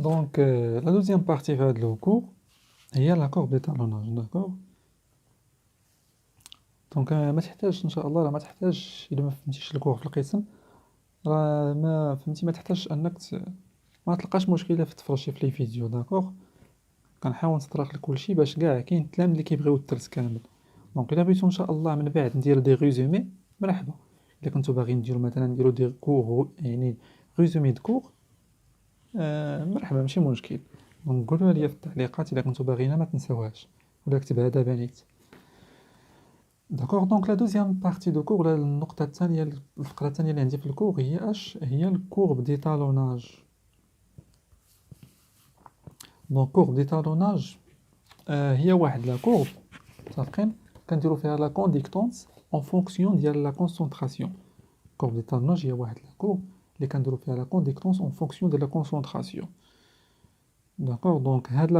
Donc, la deuxième partie de le cours, il y a la courbe d'étalonnage, d'accord. دونك ما تحتاجش ان شاء الله، راه ما تحتاج الا ما فهمتيش الكور في القسم، راه ما فهمتي، ما تحتاجش انك ما تلقاش مشكله في تفرجي في لي فيديو، داكوغ. كنحاول نطرح لك كلشي باش كاع كاين تلاميذ اللي كيبغيو الدرس كامل. دونك الا بغيتو ان شاء الله من بعد ندير دي ريزومي، مرحبا. الا كنتو باغيين نديرو مثلا نديرو دي كور، يعني ريزومي دو كور، مرحبا، ماشي مشكل. دونك قولوا لي في التعليقات الا كنتو باغينا، ما تنساوهاش، ولا كتبها دابا نيت. داكوغ. دونك لا دوزيام بارتي دو كور، ولا النقطة الثانية، الفقرة الثانية اللي عندي في الكور هي اش هي الكورب ديتالوناج. دونك كورب ديتالوناج هي واحد لا كورب متفقين كنديرو فيها لا كونديكتونس اون فونكسيون ديال لا كونسونطراسيون. كورب ديتالوناج هي واحد لا كورب اللي كنديرو فيها لا كونديكتونس اون فونكسيون ديال لا كونسونطراسيون. داكوغ. دونك هاد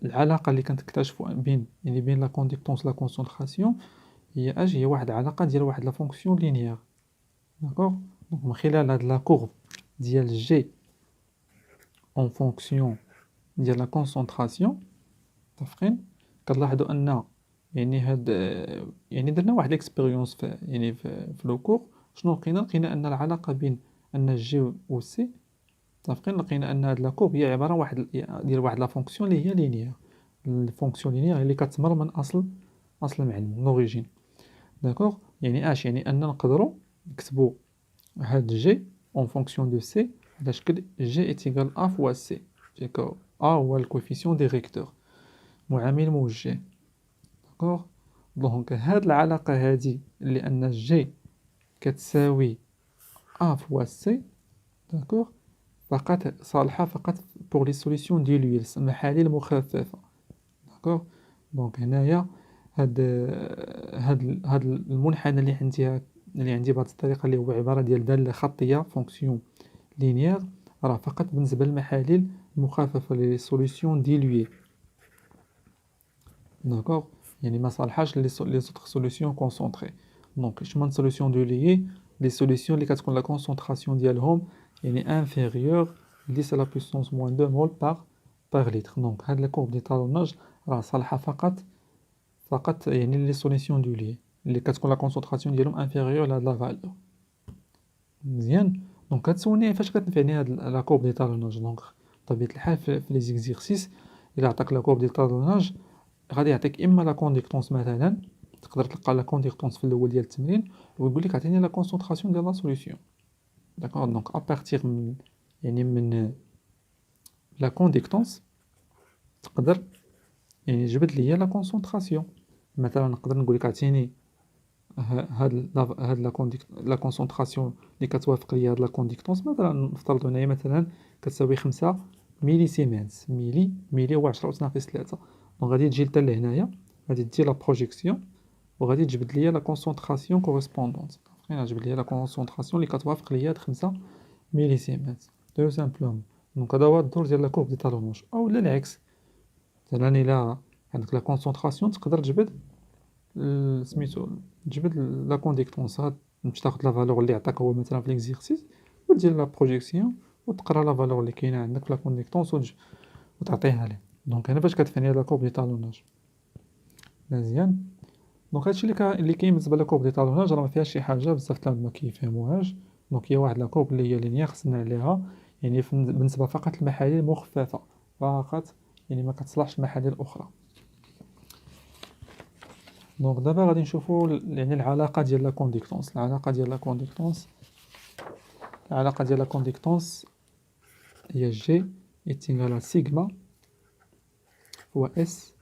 العلاقة اللي كنكتشفوا بين لا كونديكتونس لا كونسونطراسيون هي واحد العلاقة ديال واحد لا فونكسيون لينيير. داكوغ. دونك من خلال هاد لا كورب ديال جي اون فونكسيون ديال لا كونسونطراسيون، متفقين، كنلاحظوا ان هاد يعني درنا واحد ليكسبيريونس في لو كور. شنو لقينا ان العلاقه بين ان جي و سي، متفقين، لقينا ان هاد لا كورب هي عباره ديال واحد لا فونكسيون اللي هي لينيير. الفونكسيون لينيير اللي كتمر من اصل المعلم، من لوريجين. داكوغ. يعني ان نقدروا نكتبوا هاد جي اون فونكسيون دو سي على شكل جي ايت ايكال ا فوا سي، فيكو ا هو الكوفيسيون ديريكتور، معامل موجه. داكوغ. دونك هاد العلاقة هادي اللي ان جي كتساوي ا فوا سي، داكوغ، فقط صالحة فقط بور لي سوليسيون ديلويل، محاليل مخففة. داكوغ. دونك هنايا هاد المنحنى اللي عندي بهاد الطريقة، اللي هو عبارة ديال دالة خطية فونكسيون لينيير، راه فقط بالنسبة للمحاليل المخففة لي سوليسيون ديلويل. داكوغ. يعني ما صالحاش لي زوطخ سوليسيون كونسونطري. دونك شمن سوليسيون ديلويل؟ لي سوليسيون اللي كتكون لا كونسونطراسيون ديالهم يعني انفيريور 10 لا بويسونس موان 2 مول باغ لتر. دونك هاد لا كورب ديتالوناج راه صالحة فقط يعني لي سوليسيون ديلويل اللي كتكون لا كونسونطراسيون ديالهم انفيريور لهاد لا فالور. مزيان. دونك كتسولني فاش كتنفعني هاد لا كورب ديتالوناج. دونك بطبيعة الحال في لي زيكزيرسيس، الا عطاك لا كورب ديتالوناج غادي يعطيك اما لا كونديكتونس، مثلا تقدر تلقى لا كونديكتونس في الاول ديال التمرين، ويقول لك عطيني لا كونسونطراسيون ديال لا سوليسيون. داكوغ. دونك ابارتيغ من لا كونديكتونس تقدر جبد ليا لا كونسونطراسيون. مثلا نقدر نقول لك عطيني هاد لا كونسونطراسيون اللي كتوافق ليا هاد لا كونديكتونس، مثلا نفترض هنايا مثلا كتساوي 5 ميلي سيمنز. ميلي هو 10 ناقص 3. دونك غادي تجي حتى لهنايا، غادي دير لا بروجيكسيون، وغادي تجبد ليا لا كونسونطراسيون كوريسبوندونت. فين تجبد ليا لا كونسونطراسيون اللي كتوافق ليا هاد 5 ميلي سيمنز تو سامبلومون. دونك هذا هو الدور ديال لا كورب ديتالوناج. او لا العكس، مثلا الا عندك لا كونسونطراسيون تقدر تجبد سميتو، تجبد لا كونديكتونس. باش تاخد لا فالور اللي عطاك هو مثلا في ليكزيرسيس، ودير لا بروجيكسيون، وتقرا لا فالور اللي كاينه عندك في لا كونديكتونس وتعطيها ليه. دونك هنا فاش كتفاني لا كورب ديتالوناج. مزيان. دونك هادشي اللي كاين بالنسبه لكورب ديتالوناج، راه ما فيهاش شي حاجه بزاف التلاميذ ما كيفهموهاش. دونك هي واحد لا كورب اللي هي لينيير خصنا عليها، يعني بالنسبه فقط للمحاليل المخففه فقط، يعني ما كتصلحش المحاليل الاخرى. دونك دابا غادي نشوفوا يعني العلاقه ديال لا كونديكتونس. العلاقه ديال لا كونديكتونس هي جي ايتيغال سيغما هو اس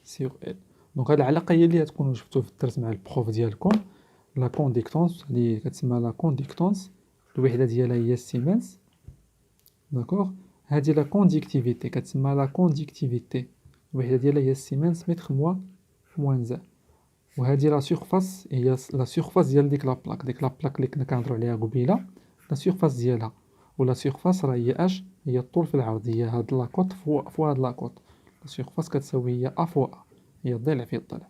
سيغ ال. دونك هاد العلاقه هي اللي غتكونوا شفتوا في الدرس مع البروف ديالكم. لا كونديكتونس اللي كتسمى لا كونديكتونس، الوحده ديالها هي السيمنز. داكوغ. هادي لا كونديكتيفيتي كتسمى لا كونديكتيفيتي، الوحده ديالها هي السيمنز متر موان زان. وهذه لا سيرفاس هي لا سيرفاس ديال ديك لا بلاك اللي كنا كنهضروا عليها قبيله، لا سيرفاس ديالها. ولا سيرفاس راه هي اش، هي الطول في العرض، هي هاد لاكوط فوا هاد لاكوط. لا سيرفاس كتساوي هي ا فوا ا، هي الضلع في الضلع.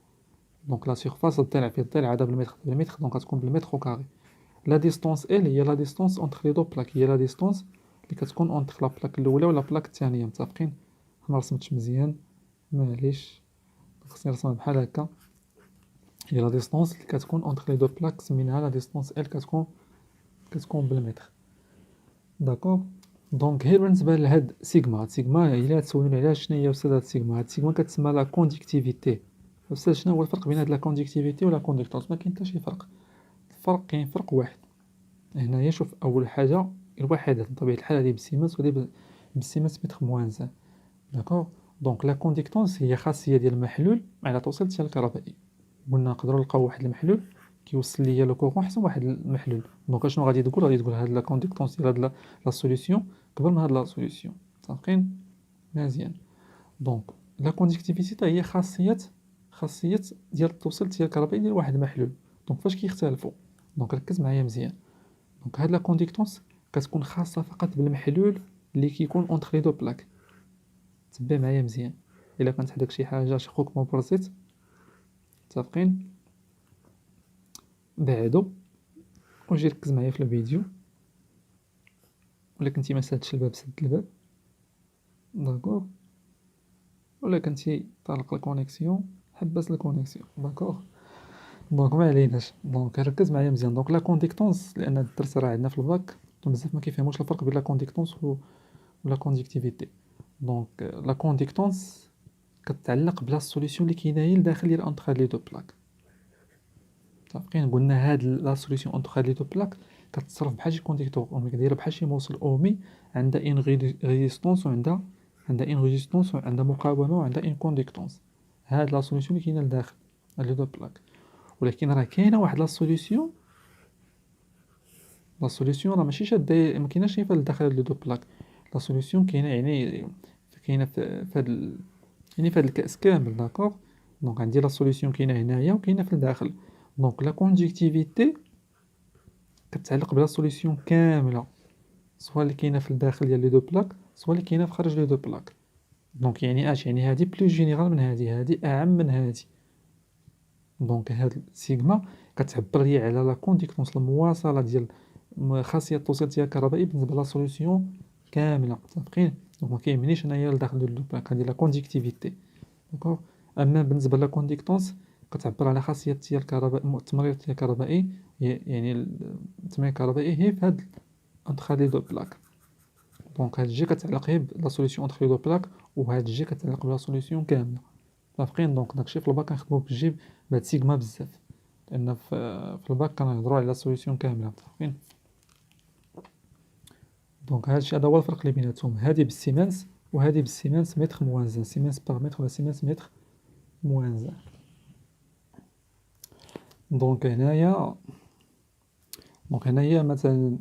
دونك لا سيرفاس الضلع في الضلع هذا بالمتر، دونك غتكون بالمتر كاري. لا ديستونس ال هي لا ديستونس اونتر لي دو بلاك، هي لا ديستونس اللي كتكون اونتر لا بلاك الاولى ولا بلاك الثانيه. متفقين؟ ما رسمتش مزيان معليش، خصني نرسمها بحال هكا. هي لا ديستونس اللي كتكون اونتر لي دو بلاك سميناها لا ديستونس ال، كتكون بالمتر. داكوغ. دونك هي بالنسبه لهاد سيغما، سيغما هي اللي تسولوني عليها شنو هي استاذ هاد سيغما. هاد سيغما كتسمى لا كونديكتيفيتي. استاذ شنو هو الفرق بين هاد لا كونديكتيفيتي ولا كونديكتونس؟ ما كاين حتى شي فرق. الفرق كاين فرق واحد هنايا. شوف اول حاجه الوحدات بطبيعه الحال هذه بالسيمنس وهذه بالسيمنس متر موان 1. داكوغ. دونك لا كونديكتونس هي خاصيه ديال المحلول على توصيل التيار الكهربائي. قلنا نقدروا نلقاو واحد المحلول كيوصل ليا لو كورون حسب واحد المحلول. دونك شنو غادي تقول؟ غادي تقول هاد لا كونديكتونس ديال هاد لا سوليوشن كبر من هاد لا سوليوشن. متفقين مزيان؟ دونك لا كونديكتيفيتي هي خاصيه ديال توصيل التيار الكهربائي ديال واحد المحلول. دونك فاش كيختلفوا؟ دونك ركز معايا مزيان. دونك هاد لا كونديكتونس كتكون خاصه فقط بالمحلول اللي كيكون اونتر لي دو بلاك. تبع معايا مزيان. الا كانت عندك شي حاجه شي خوك مبرزيت، متفقين؟ بعدو وجي ركز معايا في الفيديو. ولا كنتي ما سدتش الباب سد الباب. داكوغ. ولا كنتي طالق الكونيكسيون حبس الكونيكسيون. داكوغ. دونك ما عليناش. دونك ركز معايا مزيان. دونك لا كونديكتونس لان الدرس راه عندنا في الباك بزاف ما كيفهموش الفرق بين لا كونديكتونس ولا كونديكتيفيتي. دونك لا كونديكتونس كتعلق بلا سوليوشن اللي كاينه هي لداخل ديال اونتر لي دو بلاك. متفقين؟ قلنا هاد لا سوليوشن اونتر لي دو بلاك كتصرف بحال شي كونديكتور اومي، كدايره بحال شي موصل اومي عندها ان ريزيستونس وعندها ان ريزيستونس وعندها مقاومه وعندها ان كونديكتونس. هاد لا سوليوشن اللي كاينه لداخل لي دو بلاك. ولكن راه كاينه واحد لا سوليوشن راه ماشي شاده، ما كايناش غير لداخل لي دو بلاك. لا سوليوشن كاينه يعني كاينه في هاد يعني في هاد الكاس كامل. داكوغ. دونك عندي لا سوليوشن كاينه هنايا وكاينه في الداخل. دونك لا كونجكتيفيتي كتعلق بلا سوليوشن كامله، سواء اللي كاينه في الداخل ديال لي دو بلاك سواء اللي كاينه في خارج لي دو بلاك. دونك يعني يعني هادي بلو جينيرال من هادي اعم من هادي. دونك هاد سيغما كتعبر لي على لا كونديكتونس المواصله ديال خاصيه توصيل التيار الكهربائي بالنسبه لا سوليوشن كامله. متفقين؟ دونك ما كيهمنيش انايا لداخل ديال لو بلاك هادي لا كونديكتيفيتي. داكوغ. اما بالنسبه لا كونديكتونس كتعبر على خاصيه التيار الكهربائي، تمرير التيار الكهربائي، يعني التمرير الكهربائي هي في هاد انتر لي دو بلاك. دونك هاد الجي كتعلق غير بلا سوليوشن انتر لي دو بلاك وهاد الجي كتعلق بلا سوليوشن كامله. متفقين؟ دونك داكشي في الباك كنخدمو بالجي بهاد سيغما بزاف، لان في الباك كنهضروا على سوليوشن كامله. متفقين؟ دونك هادشي هذا هو الفرق اللي بيناتهم. هادي بالسيمنس وهادي بالسيمنس متر موان زان، سيمنس باغ متر ولا سيمنس متر موان زان. دونك هنايا مثلا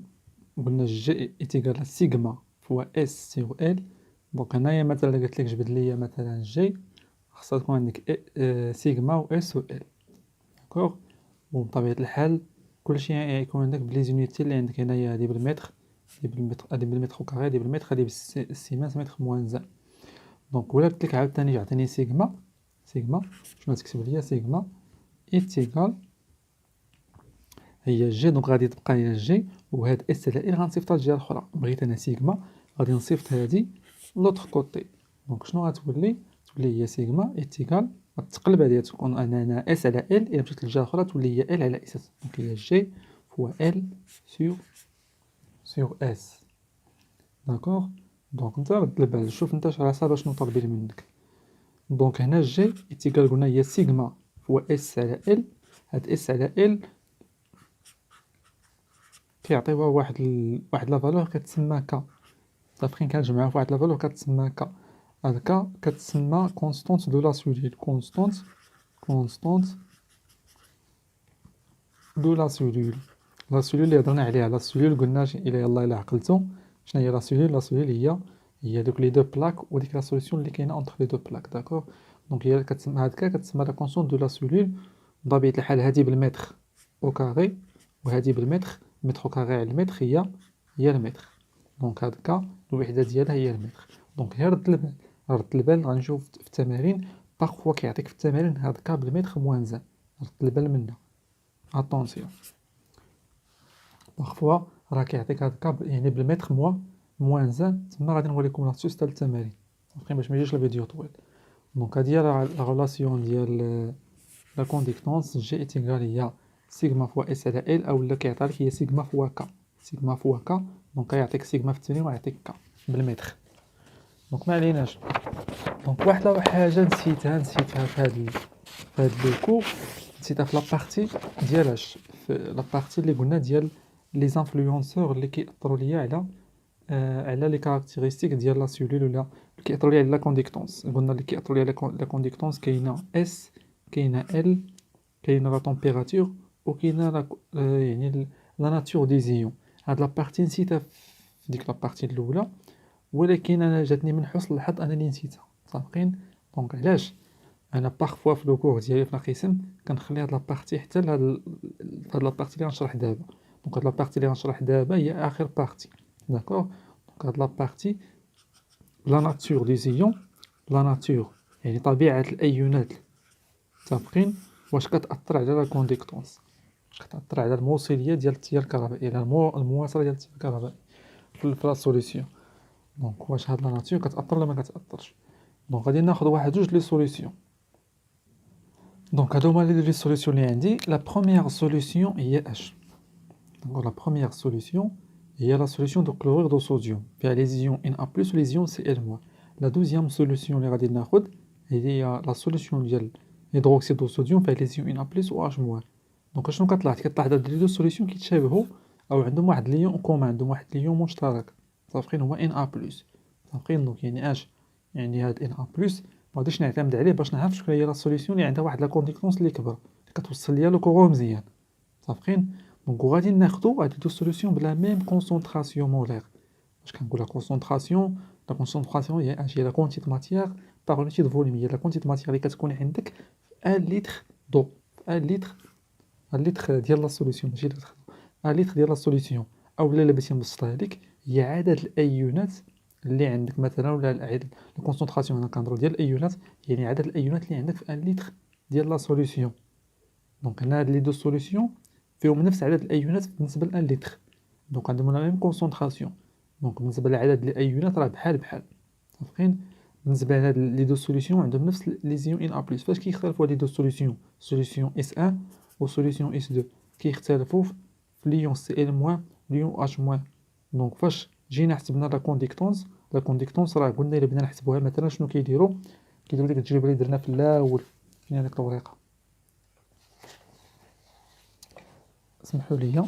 قلنا جي إتيكال سيغما فوا اس سيغ ال. دونك هنايا مثلا قلت لك جبد ليا مثلا جي، خاصها تكون عندك سيغما و اس و ال. داكوغ. وبطبيعة الحال كلشي يكون عندك بلي زونيتي اللي عندك هنايا. هادي بالمتر، هادي بالمتر كاري، هادي بالمتر، هادي بالسيمنس متر موان زان. دونك ولا قلت لك عاوتاني عطيني سيغما شنو تكتب ليا؟ سيغما إتيكال هي جي. دونك غادي تبقى لينا جي وهاد اس على ال غنصيفطها للجهه الاخرى. بغيت انا سيغما غادي نصيفط هادي لوطخ كوتي. دونك شنو غتولي؟ تولي هي سيغما إتيكال غتقلب هادي تكون انا اس على ال، الا مشيت للجهه الاخرى تولي هي ال على اس. دونك هي جي فوا ال سيغ اس. داكوغ. دونك نتا رد البال، شوف نتا على حساب شنو طالبين منك. دونك هنا جي إتيكال قلنا هي سيغما فوا اس على ال. هاد اس على ال كيعطيوها واحد لا فالور كتسمى ك. متفقين؟ كنجمعوها في واحد لا فالور كتسمى ك. هاد ك كتسمى كونستونت دو لا سوليل. كونستونت دو لا سوليل. لا سوليل اللي هضرنا عليها، لا سوليل قلنا الا عقلتو شنو هي لا سوليل. لا سوليل هي دوك لي دو بلاك وديك لا سوليسيون اللي كاينه اونتر لي دو بلاك. داكوغ. دونك هي كتسمى هاد ك كتسمى لا كونستونت دو لا سوليل. بطبيعة الحال هادي بالمتر او كاري وهادي بالمتر متر كاري على المتر هي المتر. دونك هاد كا الوحده ديالها هي المتر. دونك هي رد البال غنشوف في التمارين باغفوا كيعطيك في التمارين هاد كا بالمتر موان زان. رد البال منها، اتونسيون. باغفوا راه كيعطيك هاد كا يعني بالمتر -1 تما غادي نوريكم لاستيوس تاع التمارين صافي باش ما يجيش الفيديو طويل. دونك هادي هي لا غولاسيون ديال لا كونديكتونس جي ايتيغال هي سيغما فوا اس على ال، او لا كيعطي لك هي سيغما فوا ك، سيغما فوا ك. دونك يعطيك سيغما في التمرين ويعطيك ك بالمتر. دونك ما عليناش. دونك واحد الحاجه نسيتها في هاد لو كور، نسيتها في لابارتي ديالاش، في لابارتي اللي قلنا ديال لي زانفلونسور اللي كيأثروا ليا على لي كاركتيرستيك ديال لا سيلول، ولا كيأثروا ليا على لا كونديكتونس. قلنا اللي كيأثروا ليا على لا كونديكتونس كاينه اس، كاينه ال، كاينه لا تمبيراتور، وكاينه يعني لا ناتور دي زيون. هاد لابارتي نسيتها في ديك لابارتي الاولى، ولكن انا جاتني من حسن الحظ انا اللي نسيتها صافقين. دونك علاش انا باغفوا في لو كور ديالي في القسم كنخلي هاد لابارتي حتى لهاد لابارتي اللي غنشرح دابا. دونك هاد لابارتي اللي غنشرح دابا هي اخر بارتي، داكوغ. دونك هاد لابارتي لا ناتور دي زيون، لا ناتور يعني طبيعه الايونات متفقين واش كتاثر على لا كونديكتونس، واش كتاثر على الموصليه ديال التيار الكهربائي، على المواصله ديال التيار الكهربائي في لا سوليسيون. دونك واش هاد لا ناتور كتاثر ولا ما كتاثرش. دونك غادي ناخذ واحد جوج لي سوليسيون. دونك هادو هما لي سوليسيون اللي عندي. لا بروميير سوليسيون هي اش؟ دونك لا بروميير سوليسيون هي لا سوليسيون دو كلورير دو صوديوم فيها لي زيون Na+ و لي زيون Cl-. لا دوزيام سوليسيون اللي غادي ناخذ هي لا سوليسيون ديال هيدروكسيد دو صوديوم فيها لي زيون Na+ و H-. دونك شنو كطلع هاد لي دو سوليسيون كيتشابهوا او عندهم واحد ليون كومون، عندهم واحد ليون مشترك صافقين هو Na+. صافقين دونك يعني اش؟ يعني هاد Na+ ما غاديش نعتمد عليه باش نعرف شكون هي لا سوليسيون اللي عندها واحد لا كونديكتونس اللي كبر اللي كتوصل ليا لو كورو مزيان صافقين. دونك غادي ناخذوا هاد دو سوليسيون بلا ميم كونسونطراسيون مولير. واش كنقول لا كونسونطراسيون؟ لا كونسونطراسيون هي اش؟ هي لا كونتيت ماتيير باغ اونيتي دو فوليوم، هي لا كونتيت ماتيير اللي كتكون عندك في 1 لتر دو، 1 لتر، 1 لتر ديال لا سوليسيون ماشي لتر، 1 لتر ديال لا سوليسيون. اولا لا بغيتي نبسطها لك هي عدد الايونات اللي عندك مثلا، ولا لا كونسونطراسيون هنا كنهضروا ديال الايونات، يعني عدد الايونات اللي عندك في 1 لتر ديال لا سوليسيون. دونك هنا هاد لي دو سوليسيون فيهم نفس عدد الايونات بالنسبه ل 1 لتر، دونك عندهم لا ميم كونسونطراسيون. دونك بالنسبه لعدد الايونات راه بحال بحال صافقين. بالنسبه لهاد لي دو سوليسيون عندهم نفس لي زيون Na+. فاش كيختلفوا هاد لي دو سوليسيون، سوليسيون S1 و سوليسيون S2 كيختلفوا في ليون Cl- ليون H-. دونك فاش جينا حسبنا لا كونديكتونس، لا كونديكتونس راه قلنا الا بدينا نحسبوها مثلا شنو كيديروا ديك التجربه اللي درنا في الاول. فين هذيك الورقه؟ اسمحوا لي.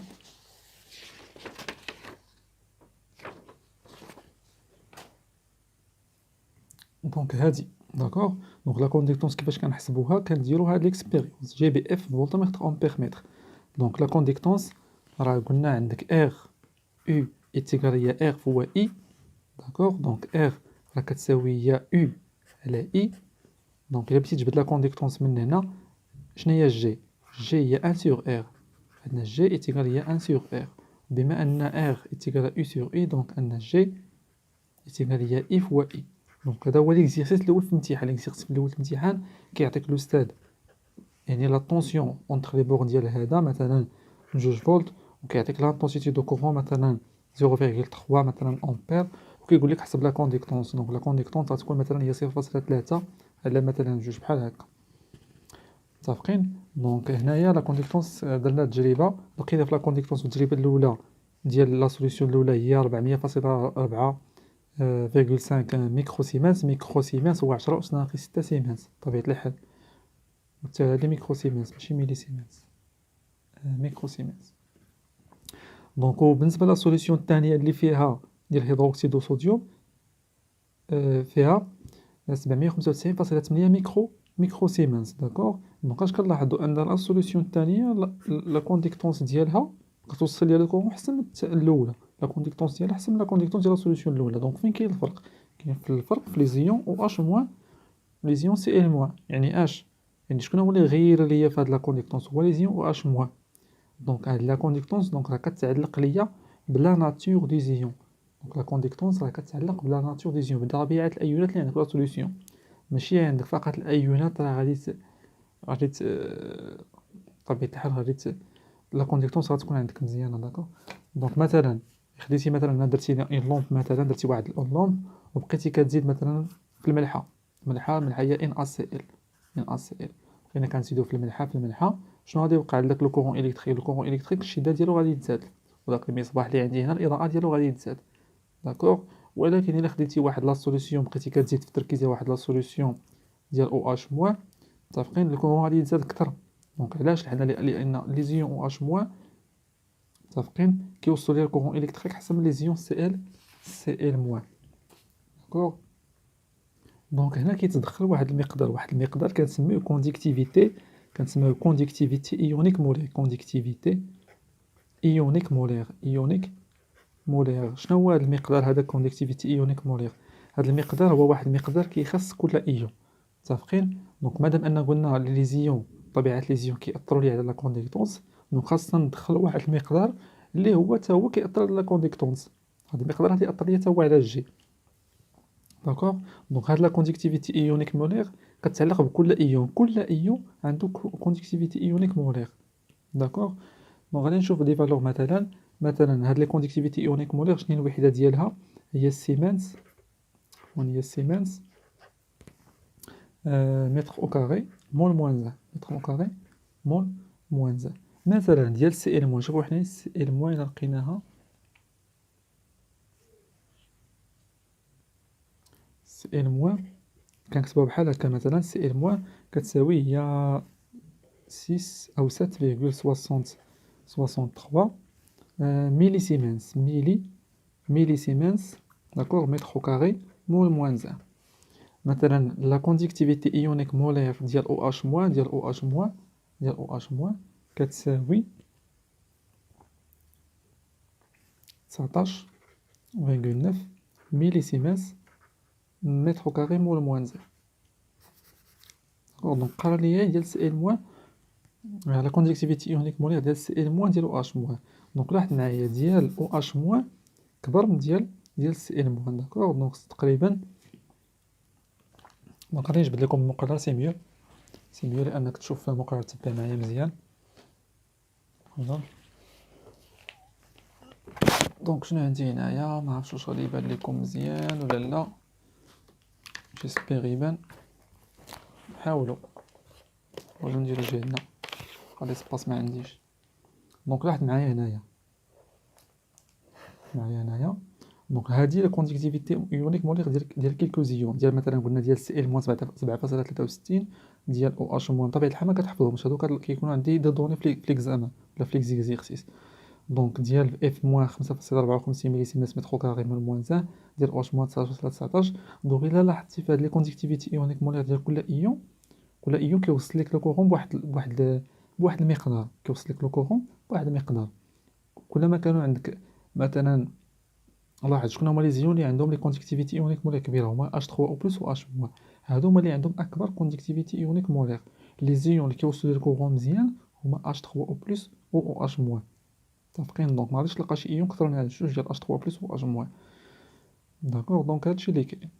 دونك هادي داكوغ. دونك لا كونديكتونس كيفاش كنحسبوها؟ كنديرو هاد ليكسبيريونس جي بي اف فولتمتر امبير متر. دونك لا كونديكتونس راه قلنا عندك ار او ايتيغال هي ار فوا اي، داكوغ. دونك ار راه كتساوي هي او على اي. دونك الا بغيتي تجبد لا كونديكتونس من هنا شنو هي جي؟ جي هي 1 سور ار، عندنا جي ايتيغال هي 1 سور ار. بما ان ار ايتيغال او سور اي دونك ان جي ايتيغال هي اي فوا اي. دونك هذا هو ليكزيرسيس الاول في الامتحان. ليكزيرسيس الاول في الامتحان كيعطيك الاستاذ يعني لا طونسيون اونتر لي بور ديال هذا مثلا 2 فولت، وكيعطيك لانتونسيتي دو كورون مثلا 0.3 مثلا امبير، وكيقول لك حسب لا كونديكتونس. دونك لا كونديكتونس غتكون مثلا هي 0.3 على مثلا 2 بحال هكا متفقين. دونك هنايا لا كونديكتونس درنا تجربه، لقينا في لا كونديكتونس التجربه الاولى ديال لا سوليسيون الاولى هي 400.4 0.5 ميكرو سيمنس. ميكرو سيمنس هو 10 أس ناقص 6 سيمنس بطبيعة الحال، هادي ميكرو سيمنس ماشي ميلي سيمنس، ميكرو سيمنس. دونك وبالنسبة للسوليسيون الثانية اللي فيها ديال هيدروكسيد دو صوديوم فيها 795.8 ميكرو سيمنس، داكوغ. دونك اش كنلاحظوا ان لا سوليسيون الثانية لا كونديكتونس ديالها كتوصل ليا للكورون احسن من الاولى، لا كونديكتونس ديالها احسن من لا كونديكتونس ديال لا سوليسيون الاولى. دونك فين كاين الفرق؟ كاين في الفرق في لي زيون او اش موان لي زيون Cl-. يعني اش يعني شكون هو اللي غير ليا في هاد لا كونديكتونس؟ هو لي زيون او اش موان. دونك هاد لا كونديكتونس دونك راه كتعلق ليا بلا ناتور دي زيون. دونك لا كونديكتونس راه كتعلق بلا ناتور دي زيون، بطبيعة الايونات اللي عندك في لا سوليسيون، ماشي عندك فقط الايونات راه غادي بطبيعة الحال غادي لا كونديكتونس غتكون عندك مزيانه، داكوغ. دونك مثلا خديتي مثلا درتي اون لومب مثلا درتي واحد لومب وبقيتي كتزيد مثلا في الملحه هي ان ا سي ال بقينا كنزيدو في الملحه شنو غادي يوقع لك لو كورون الكتريك الشده ديالو غادي يتزاد وداك المصباح اللي عندي هنا الاضاءه ديالو غادي يتزاد داكوغ. ولكن الا خديتي واحد لا سوليسيون بقيتي كتزيد في التركيز ديال واحد لا سوليسيون ديال او اش موان متفقين الكورون غادي يتزاد اكثر. دونك علاش حنا لان لي زيون او اش موان متفقين كيوصلوا ليا الكورون الكتريك حسب لي زيون سي ال موان داكوغ. دونك هنا كيتدخل واحد المقدار كنسميوه كونديكتيفيتي ايونيك مولير شنو هو هذا المقدار هذا كونديكتيفيتي ايونيك مولير؟ هذا المقدار هو واحد المقدار كيخص كل ايون متفقين. دونك مادام ان قلنا لي زيون طبيعه لي زيون كيأثروا لي على لا كونديكتونس دونك خاصنا ندخلوا واحد المقدار اللي هو حتى هو كيأثر على لا كونديكتونس. هذا المقدار غادي يأثر لي حتى هو على الجي داكوغ. دونك هاد لا كونديكتيفيتي ايونيك مولير كتعلق بكل ايون عنده كونديكتيفيتي ايونيك مولير داكوغ. دونك غادي نشوف دي فالور مثلا هاد لي كونديكتيفيتي ايونيك مولير شنو هي الوحده ديالها هي السيمنس متر او كاري مول موان متر او كاري مول موان مثلا ديال سي ال موان. شوفوا حنا سي ال موان لقيناها سي ال موان كنكتبوها بحال هكا مثلا سي ال موان كتساوي هي 6 أو 7,63 ميلي سيمنس داكوغ متر أو كاري مول موان زان. مثلا لا كونديكتيفيتي ايونيك مولير ديال او اش موان كتساوي 19.9 ميلي سيمنس متر أو كاري مول موان زان داكوغ. دونك قرا ليا ديال سي ال موان لا كونديكتيفيتي ايونيك مولير ديال سي ال موان ديال او اش موان. دونك لاحظ معايا ديال او اش موان كبر من ديال سي ال موان داكوغ. دونك تقريبا دونك غادي نجبد لكم المقرر سي ميو لانك تشوف المقرر تبع معايا مزيان. دونك شنو عندي هنايا ما عرفتش واش غادي يبان لكم مزيان ولا لا جيسبيغ يبان حاولوا ولا نديرو جهدنا غادي سباس ما عنديش. دونك لاحظ معايا هنايا دونك هادي لا كونديكتيفيتي ايونيك مولير ديال كيلكو زيون ديال مثلا قلنا ديال سي ال موان 7.63 ديال او اش موان بطبيعه الحال ما كتحفظهمش هادوك كيكونوا عندي دي دوني في ليكزامان ولا في ليكزيرسيس. دونك ديال اف موان 5.54 ملي سيمنس متر كاري مول موان زان ديال او اش موان 19. دونك الا لاحظتي في هاد لي كونديكتيفيتي ايونيك مولير ديال كل ايون كيوصل لك لو كورون بواحد المقدار بواحد المقدار. كلما كانوا عندك مثلا لاحظ شكون هما لي زيون اللي عندهم لي كونديكتيفيتي ايونيك مولير كبيره هما H3 او بلس و H موان. هادو هما اللي عندهم اكبر كونديكتيفيتي ايونيك مولير. لي زيون اللي كيوصلوا للكورون مزيان هما H3 او بلس و H موان متفقين. دونك ما غاديش تلقى شي ايون كثر من هاد الجوج ديال H3 بلس و H موان داكوغ. دونك هادشي اللي كاين.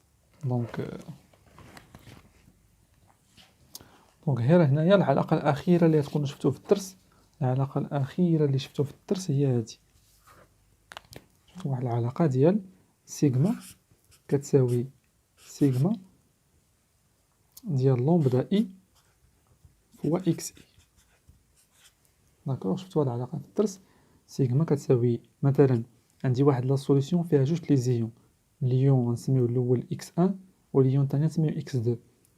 دونك غير هنايا العلاقه الاخيره اللي تكونوا شفتوه في الدرس هي هادي. شفتوا واحد العلاقه ديال سيغما كتساوي سيغما ديال لومبدا اي فوا اكس اي داكوغ. شفتوا هاد العلاقه في الدرس سيغما كتساوي مثلا عندي واحد لا سوليسيون فيها جوج لي زيون ليون غنسميو الاول اكس 1 وليون الثاني نسميو اكس 2.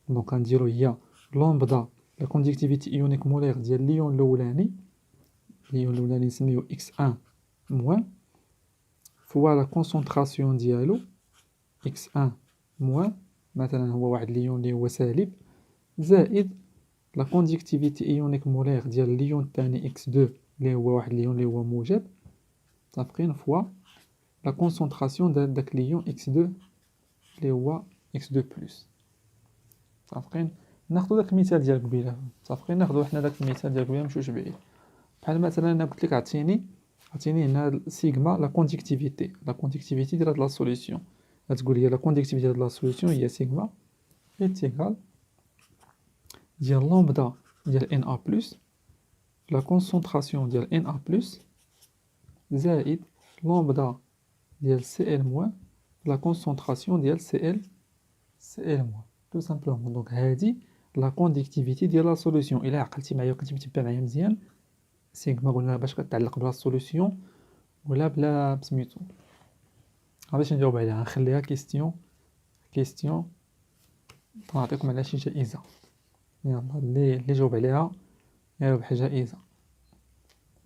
دونك غنديرو هي لومبدا لا كونديكتيفيتي ايونيك مولير ديال ليون الاولاني نسميو اكس 1 موان فوا لا كونسونطراسيون ديالو اكس 1 موان مثلا هو واحد ليون اللي هو سالب زائد لا كونديكتيفيتي ايونيك مولير ديال الليون الثاني اكس 2 اللي هو واحد ليون اللي هو موجب متفقين فوا لا كونسونطراسيون داك ليون اكس 2 اللي هو اكس 2 بلس متفقين. ناخذ داك المثال ديال قبيله متفقين ناخذ حنا داك المثال ديال قبيله نمشيوش بعيد بحال مثلا انا قلت لك عطيني هنا سيغما لا كونديكتيفيتي ديال هاد لا سوليسيون غتقول لي لا كونديكتيفيتي ديال لا سوليسيون هي سيغما انتيغرال ديال لومبدا ديال ان ا بلس لا كونسونطراسيون ديال ان ا بلس زائد لومبدا ديال Cl moins la concentration ديال Cl moins tout simplement. دونك هادي لا كونديكتيفيتي ديال لا سوليوشن. الا عقلتي معايا وكنتي متبع معايا مزيان، سيغما قلنا باش كتعلق بلا سوليوشن ولا بلا بسميتو. باش نجاوب عليها نخليها كيستيون نعطيكم على شي جائزة. يلا اللي جاوب عليها يربح جائزة.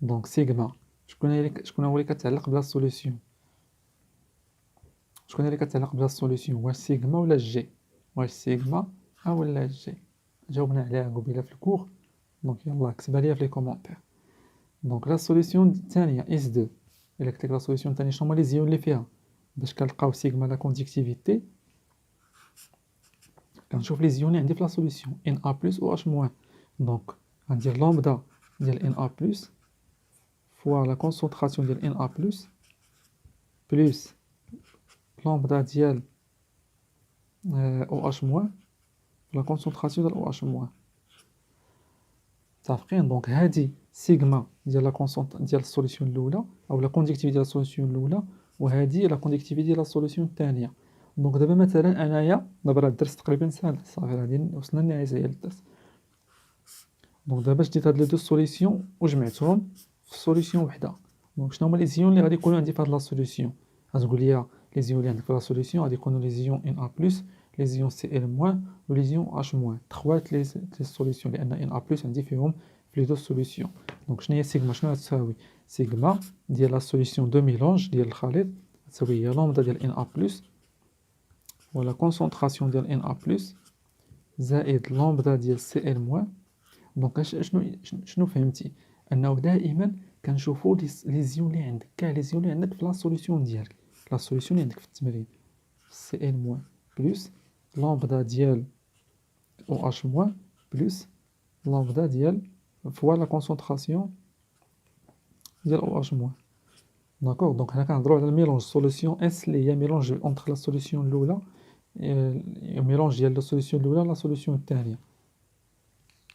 دونك سيغما شكون هو اللي كتعلق بلا سوليوشن؟ شكون اللي كتعلق بلا سوليوشن؟ واش سيغما ولا جي؟ واش سيغما ولا جي؟ جاوبنا عليها قبيله في الكور. دونك يلا كتبها ليا في لي كومونتير. دونك لا سوليوشن الثانيه اس 2. الا قلت لك لا سوليوشن الثانيه شنو هما لي زيون اللي فيها باش كنلقاو سيغما لا كونديكتيفيتي، كنشوف لي زيون عندي في لا سوليوشن ان ا بلس او اش موان. دونك غندير لامدا ديال ان ا بلس فوا لا كونسونطراسيون ديال ان ا بلس بلس لامدا ديال او اش موان لا كونسونطراسيون ديال او اش موان. متفقين؟ دونك هادي سيغما ديال لا ديال السوليوشن الاولى او لا كونديكتيفيتي ديال السوليوشن الاولى، وهذه لا كونديكتيفيتي ديال السوليوشن الثانيه. دونك دابا مثلا انايا دابا راه الدرس تقريبا سهل صافي، غادي وصلنا للنهايه ديال الدرس. دونك دابا شديت هاد لي دو سوليوشن وجمعتهم في سوليوشن وحده. دونك شنو هما لي زيون اللي غادي يكونوا عندي في هاد لا سوليوشن؟ غتقول لي لي زيون اللي عندك في لا سوليوشن غادي يكونوا لي زيون ان ا بلس، لي زيون سي ال موان ولي زيون اش موان. تخوات لي سوليوشن لان ان ا بلس عندي فيهم في لي دو سوليوشن. دونك شنو هي سيغما؟ شنو غتساوي؟ سيغما ديال لا سوليوشن دو ميلونج ديال الخليط تساوي هي لامدا ديال ان ا بلس ولا كونسونطراسيون ديال ان ا بلس زائد لامدا ديال سي ال موان. دونك شنو فهمتي؟ انه دائما كنشوفوا لي زيون اللي عندك، كاع لي زيون اللي عندك في لا سوليوشن ديالك، لا سوليوشن اللي عندك في التمرين سي ال موان بلس لامدا ديال او اش موان بلس لامدا ديال فوا لا كونسونطراسيون ديال او اش موان. داكوغ؟ دونك هنا كنهضروا على الميلونج سوليوشن اس اللي هي ميلونج اونتر لا سوليوشن الاولى، ميلونج ديال لا سوليوشن الاولى لا سوليوشن الثانيه.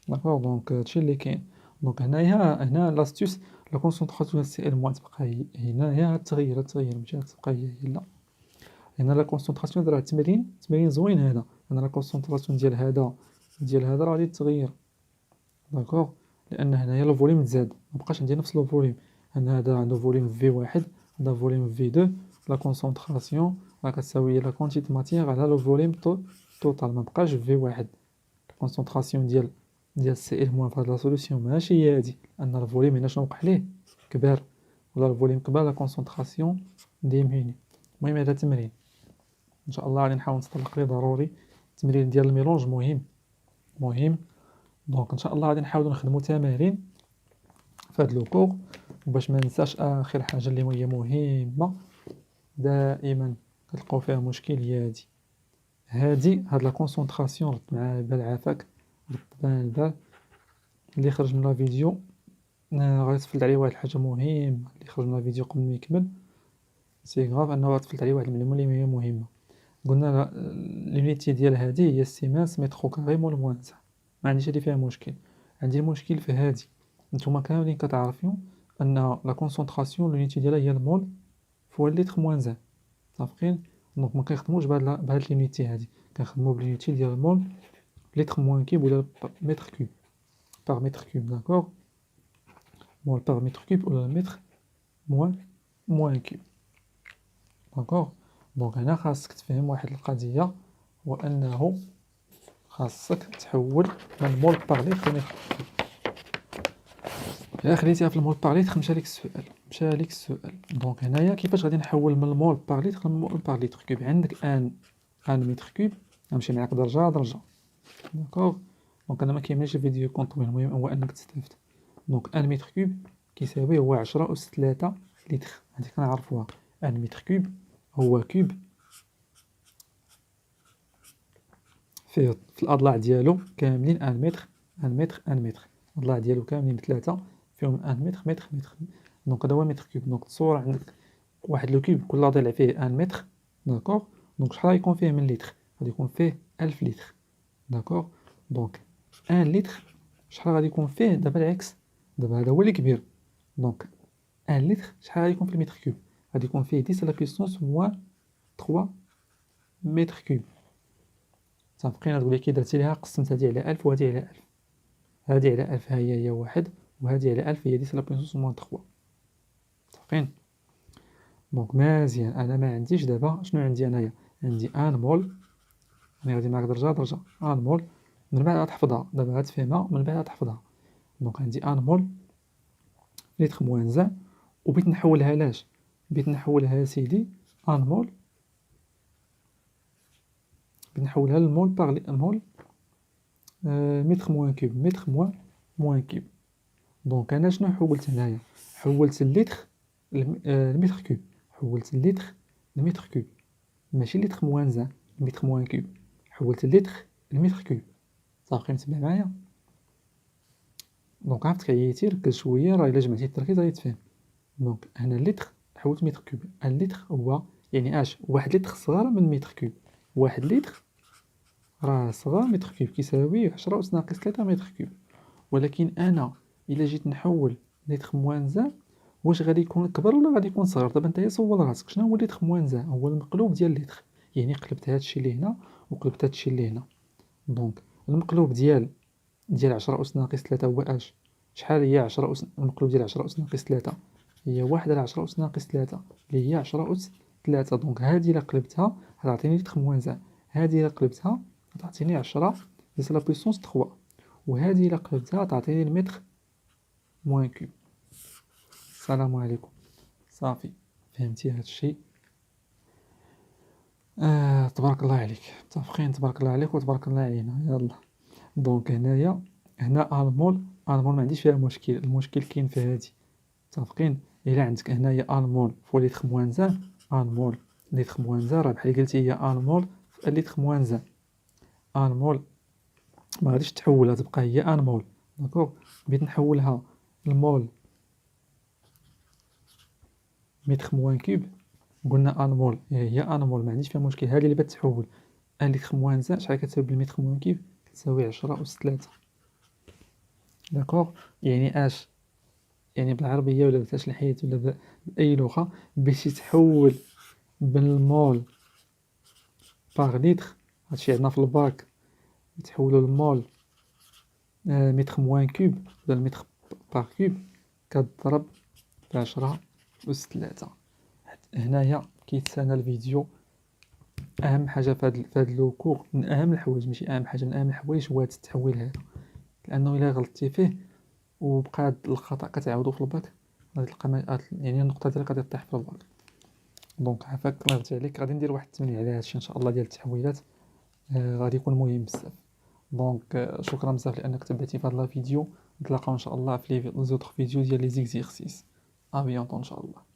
داكوغ؟ دونك هادشي اللي كاين. دونك هنا لاستيوس لا كونسونطراسيون ديال سي ال موان تبقى هنا، هي التغيير ماشي تبقى هي لا. هنا لا كونسونطراسيون ديال التمرين زوين. هنا لا كونسونطراسيون ديال هذا راه غادي تغير. داكوغ؟ لان هنايا لو فوليوم تزاد، مابقاش عندي نفس لو فوليوم. هذا عنده فوليوم في واحد، هذا فوليوم في 2. لا كونسونطراسيون راه كتساوي لا كونتيتي ماتيير على لو فوليوم توتال، مابقاش في واحد. الكونسونطراسيون ديال سي ال موان في هاد لا سوليوشن ماشي هي هادي، ان الفوليوم هنا شنو وقع ليه كبر، ولا الفوليوم كبر لا كونسونطراسيون ديميني. المهم هذا تمرين ان شاء الله غادي نحاول نتطرق ليه ضروري. التمرين ديال الميلونج مهم. دونك ان شاء الله غادي نحاولوا نخدموا تمارين في هاد لو كور. وباش ما ننساش اخر حاجه اللي هي مهمه دائما كتلقاو فيها مشكل هي هاد لا كونسونطراسيون. رد مع البال عافاك، رد مع البال اللي خرج من لا فيديو. غادي تفلت عليه واحد الحاجه مهمه اللي خرج من لا فيديو قبل ما يكمل. سي غاف انه تفلت عليه واحد المعلومه اللي هي مهمه. قلنا لونيتي ديال هذه هي السيمانس متر كاري مول موانزا. ما عنديش اللي فيها مشكل، عندي المشكل في هذه. نتوما كاملين كتعرفوا ان لا كونسونطراسيون لونيتي ديالها هي المول فوا لتر موانزا. متفقين؟ دونك ما كنخدموش بهاد لونيتي هذه، كنخدموا بلونيتي ديال المول لتر موان كيب ولا متر كيب باغ متر كيب. داكوغ؟ مول باغ متر كيب ولا متر موان كيب. داكوغ؟ دونك هنا خاصك تفهم واحد القضيه، هو انه خاصك تحول من مول باغ لتر لمتر. الا خليتيها في المول باغ لتر مشى ليك السؤال. دونك هنايا كيفاش غادي نحول من المول باغ لتر لمول باغ لتر كيوب؟ عندك ان متر كيوب غنمشي معاك درجه. داكوغ؟ دونك انا ما كيهمنيش الفيديو يكون طويل، المهم هو انك تستافد. دونك ان متر كيوب كيساوي هو 10 أس 3 لتر. هذيك كنعرفوها. ان متر كيوب هو كيوب فيه في الاضلاع ديالو كاملين 1 متر 1 متر 1 متر. الاضلاع ديالو كاملين بثلاثه فيهم 1 متر متر متر. دونك هذا هو متر كيوب. دونك تصور عندك واحد لو كيوب كل ضلع فيه 1 متر. داكوغ؟ دونك شحال غيكون فيه من لتر؟ غادي يكون فيه 1000 لتر. داكوغ؟ دونك 1 لتر شحال غادي يكون فيه؟ دابا العكس، دابا هذا هو اللي كبير. دونك 1 لتر شحال غادي يكون في المتر كيوب؟ غادي يكون فيه 10 على بيسونس موان 3 متر كوب. متفقين؟ غتقولي كي درتي ليها قسمت هادي على 1000 وهادي على 1000، هادي على 1000 ها هي واحد، وهادي على 1000 هي 10 على بيسونس موان 3. متفقين؟ دونك مزيان. انا ما عنديش دابا شنو عندي انايا؟ عندي ان مول، انا غادي معاك درجه درجه. ان مول من بعد غتحفظها، دابا غتفهمها من بعد غتحفظها. دونك عندي ان مول لتر موان زان، وبغيت نحولها لاش؟ بغيت نحولها سيدي ان مول، بغيت نحولها للمول باغ مول متر موان كوب، متر موان كوب. دونك انا شنو حولت هنايا؟ حولت اللتر المتر كوب، حولت اللتر المتر كوب، ماشي لتر موان زان المتر موان كوب، حولت اللتر المتر كوب. صافي متبع معايا؟ دونك عرفتك عييتي، ركز شويه، راه الا جمعتي التركيز غادي تفهم. دونك هنا اللتر حولت متر كوب، اللتر هو يعني اش؟ واحد لتر صغار من متر كوب، واحد لتر راه صغار متر كوب كيساوي 10 أس ناقص 3 متر كوب. ولكن انا الا جيت نحول لتر موان زان، واش غادي يكون كبر ولا غادي يكون صغر؟ دابا نتايا صور راسك، شنو هو لتر موان زان؟ هو المقلوب ديال لتر، يعني قلبت هادشي اللي هنا وقلبت هادشي اللي هنا. دونك المقلوب ديال 10 أس ناقص 3 هو اش؟ شحال هي 10 أس؟ المقلوب ديال 10 أس ناقص 3 هي 1 على 10 أس ناقص 3 اللي هي 10 أس 3. دونك هادي الا قلبتها غتعطيني لتر موان زان، هادي الا قلبتها غتعطيني 10 10 لا بويسونس 3، وهادي الا قلبتها تعطيني المتر موان كوب. السلام عليكم. صافي فهمتي هادشي؟ تبارك الله عليك. متفقين؟ تبارك الله عليك وتبارك الله علينا. يلا دونك هنايا، هنا المول، المول ما عنديش فيها مشكل، المشكل كاين في هادي. متفقين؟ الا عندك هنايا المول فوا لتر موان زان، المول لتر موان زان راه بحال قلتي هي المول في لتر موان زان. المول ما غاديش تحولها، تبقى هي المول. داكوغ؟ بغيت نحولها المول متر موان كوب، قلنا المول هي المول ما عنديش فيها مشكل، هذه اللي بتحول. لتر موان زان شحال كتساوي بالمتر موان كوب؟ كتساوي 10 أس 3. داكوغ؟ يعني اش؟ يعني بالعربيه ولا باش الحياة ولا باي لغه، باش تحول بالمول باغ لتر، هادشي عندنا في الباك، يتحولوا المول متر موان كوب ولا المتر باغ كوب، كتضرب في 10 أس 3. هنايا كيتسنى الفيديو. اهم حاجه في هاد لو كور، من اهم الحوايج، ماشي اهم حاجه، من اهم الحوايج هو هاد التحويل هذا، لانه الا غلطتي فيه وبقى هاد الخطا كتعاودو في الباك غادي تلقى يعني النقطه ديالك غادي طيح في الباك. دونك عافاك الله يرضي عليك، غادي ندير واحد التمرين على هادشي ان شاء الله ديال التحويلات، غادي يكون مهم بزاف. دونك شكرا بزاف لانك تبعتي في هاد لا فيديو. نتلاقاو ان شاء الله في لي زوطخ فيديو ديال لي زيكزيرسيس. ا بيانطو ان شاء الله.